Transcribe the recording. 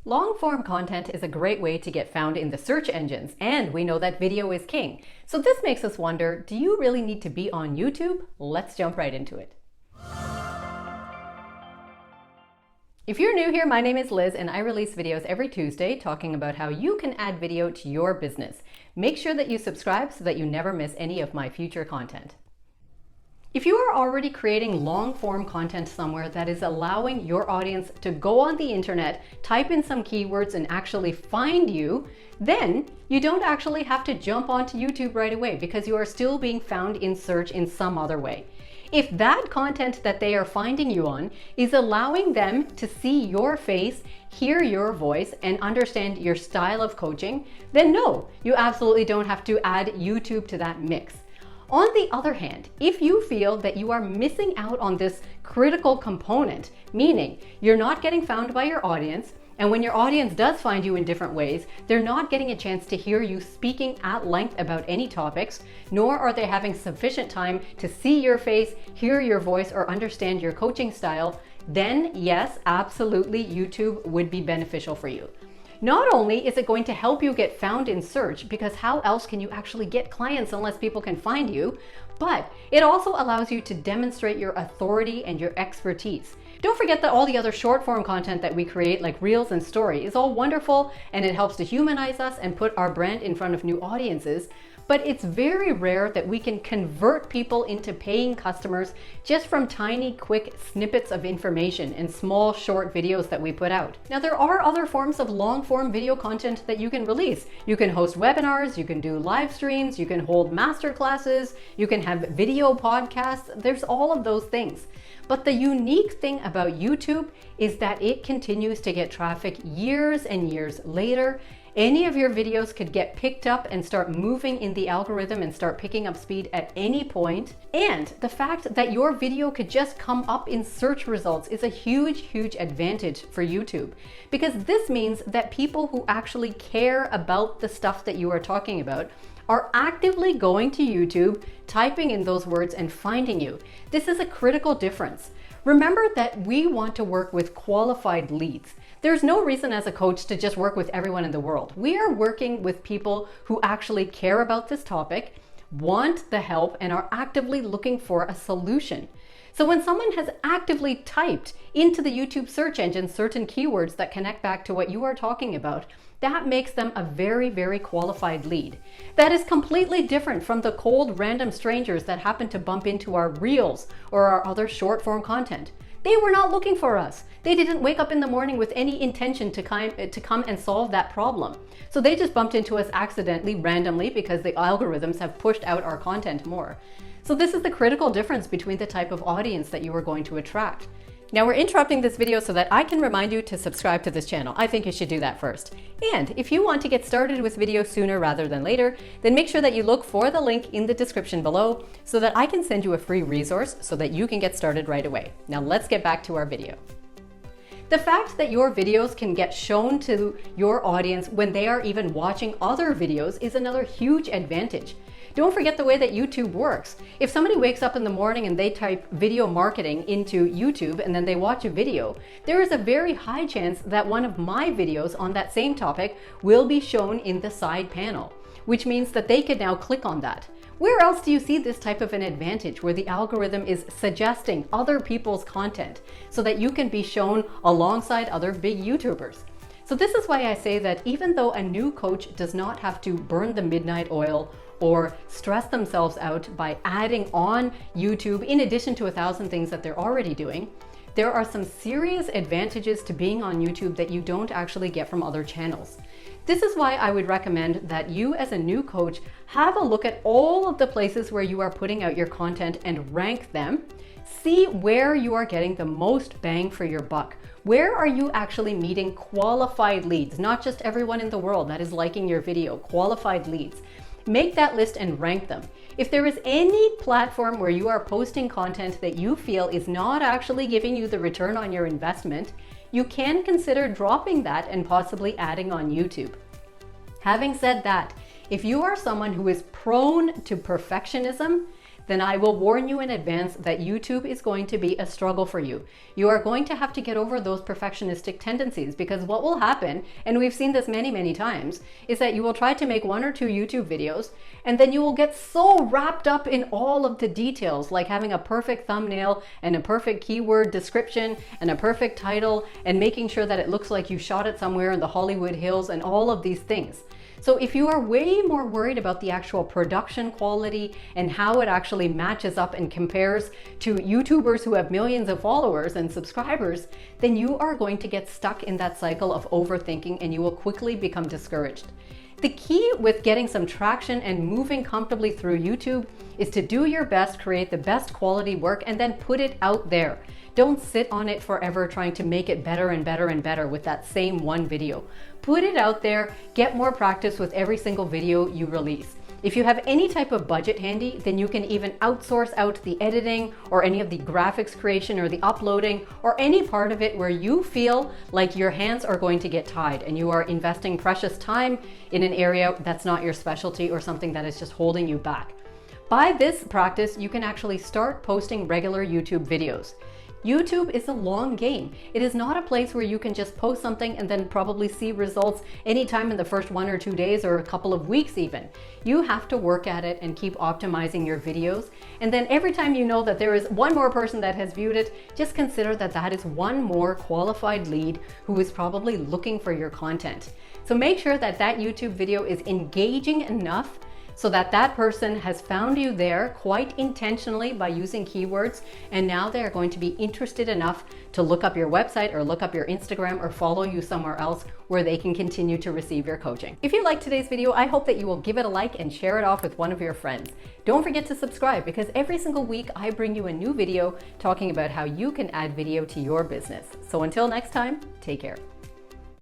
Long-form content is a great way to get found in the search engines, and we know that video is king. So this makes us wonder, do you really need to be on YouTube? Let's jump right into it. If you're new here, my name is Liz and I release videos every Tuesday talking about how you can add video to your business. Make sure that you subscribe so that you never miss any of my future content. If you are already creating long-form content somewhere that is allowing your audience to go on the internet, type in some keywords and actually find you, then you don't actually have to jump onto YouTube right away because you are still being found in search in some other way. If that content that they are finding you on is allowing them to see your face, hear your voice, and understand your style of coaching, then no, you absolutely don't have to add YouTube to that mix. On the other hand, if you feel that you are missing out on this critical component, meaning you're not getting found by your audience, and when your audience does find you in different ways, they're not getting a chance to hear you speaking at length about any topics, nor are they having sufficient time to see your face, hear your voice, or understand your coaching style, then yes, absolutely, YouTube would be beneficial for you. Not only is it going to help you get found in search, because how else can you actually get clients unless people can find you, but it also allows you to demonstrate your authority and your expertise. Don't forget that all the other short form content that we create, like Reels and Story, is all wonderful and it helps to humanize us and put our brand in front of new audiences. But it's very rare that we can convert people into paying customers just from tiny, quick snippets of information and small, short videos that we put out. Now, there are other forms of long-form video content that you can release. You can host webinars, you can do live streams, you can hold master classes, you can have video podcasts. There's all of those things. But the unique thing about YouTube is that it continues to get traffic years and years later. Any of your videos could get picked up and start moving in the algorithm and start picking up speed at any point. And the fact that your video could just come up in search results is a huge, huge advantage for YouTube, because this means that people who actually care about the stuff that you are talking about are actively going to YouTube, typing in those words and finding you. This is a critical difference. Remember that we want to work with qualified leads. There's no reason as a coach to just work with everyone in the world. We are working with people who actually care about this topic, want the help, and are actively looking for a solution. So when someone has actively typed into the YouTube search engine certain keywords that connect back to what you are talking about, that makes them a very, very qualified lead. That is completely different from the cold random strangers that happen to bump into our Reels or our other short form content. They were not looking for us. They didn't wake up in the morning with any intention to come and solve that problem. So they just bumped into us accidentally, randomly, because the algorithms have pushed out our content more. So this is the critical difference between the type of audience that you are going to attract. Now, we're interrupting this video so that I can remind you to subscribe to this channel. I think you should do that first. And if you want to get started with video sooner rather than later, then make sure that you look for the link in the description below so that I can send you a free resource so that you can get started right away. Now let's get back to our video. The fact that your videos can get shown to your audience when they are even watching other videos is another huge advantage. Don't forget the way that YouTube works. If somebody wakes up in the morning and they type video marketing into YouTube and then they watch a video, there is a very high chance that one of my videos on that same topic will be shown in the side panel, which means that they could now click on that. Where else do you see this type of an advantage where the algorithm is suggesting other people's content so that you can be shown alongside other big YouTubers? So this is why I say that even though a new coach does not have to burn the midnight oil or stress themselves out by adding on YouTube in addition to 1,000 things that they're already doing, there are some serious advantages to being on YouTube that you don't actually get from other channels. This is why I would recommend that you as a new coach have a look at all of the places where you are putting out your content and rank them. See where you are getting the most bang for your buck. Where are you actually meeting qualified leads? Not just everyone in the world that is liking your video, qualified leads. Make that list and rank them. If there is any platform where you are posting content that you feel is not actually giving you the return on your investment, you can consider dropping that and possibly adding on YouTube. Having said that, if you are someone who is prone to perfectionism, then I will warn you in advance that YouTube is going to be a struggle for you. You are going to have to get over those perfectionistic tendencies, because what will happen, and we've seen this many, many times, is that you will try to make 1 or 2 YouTube videos, and then you will get so wrapped up in all of the details, like having a perfect thumbnail and a perfect keyword description and a perfect title and making sure that it looks like you shot it somewhere in the Hollywood Hills and all of these things. So if you are way more worried about the actual production quality and how it actually matches up and compares to YouTubers who have millions of followers and subscribers, then you are going to get stuck in that cycle of overthinking and you will quickly become discouraged. The key with getting some traction and moving comfortably through YouTube is to do your best, create the best quality work, and then put it out there. Don't sit on it forever trying to make it better and better and better with that same one video. Put it out there, get more practice with every single video you release. If you have any type of budget handy, then you can even outsource out the editing or any of the graphics creation or the uploading or any part of it where you feel like your hands are going to get tied and you are investing precious time in an area that's not your specialty or something that is just holding you back. By this practice, you can actually start posting regular YouTube videos. YouTube is a long game. It is not a place where you can just post something and then probably see results anytime in the first 1 or 2 days or a couple of weeks even. You have to work at it and keep optimizing your videos. And then every time you know that there is one more person that has viewed it, just consider that that is one more qualified lead who is probably looking for your content. So make sure that that YouTube video is engaging enough so that that person has found you there quite intentionally by using keywords, and now they're going to be interested enough to look up your website or look up your Instagram or follow you somewhere else where they can continue to receive your coaching. If you liked today's video, I hope that you will give it a like and share it off with one of your friends. Don't forget to subscribe, because every single week I bring you a new video talking about how you can add video to your business. So until next time, take care.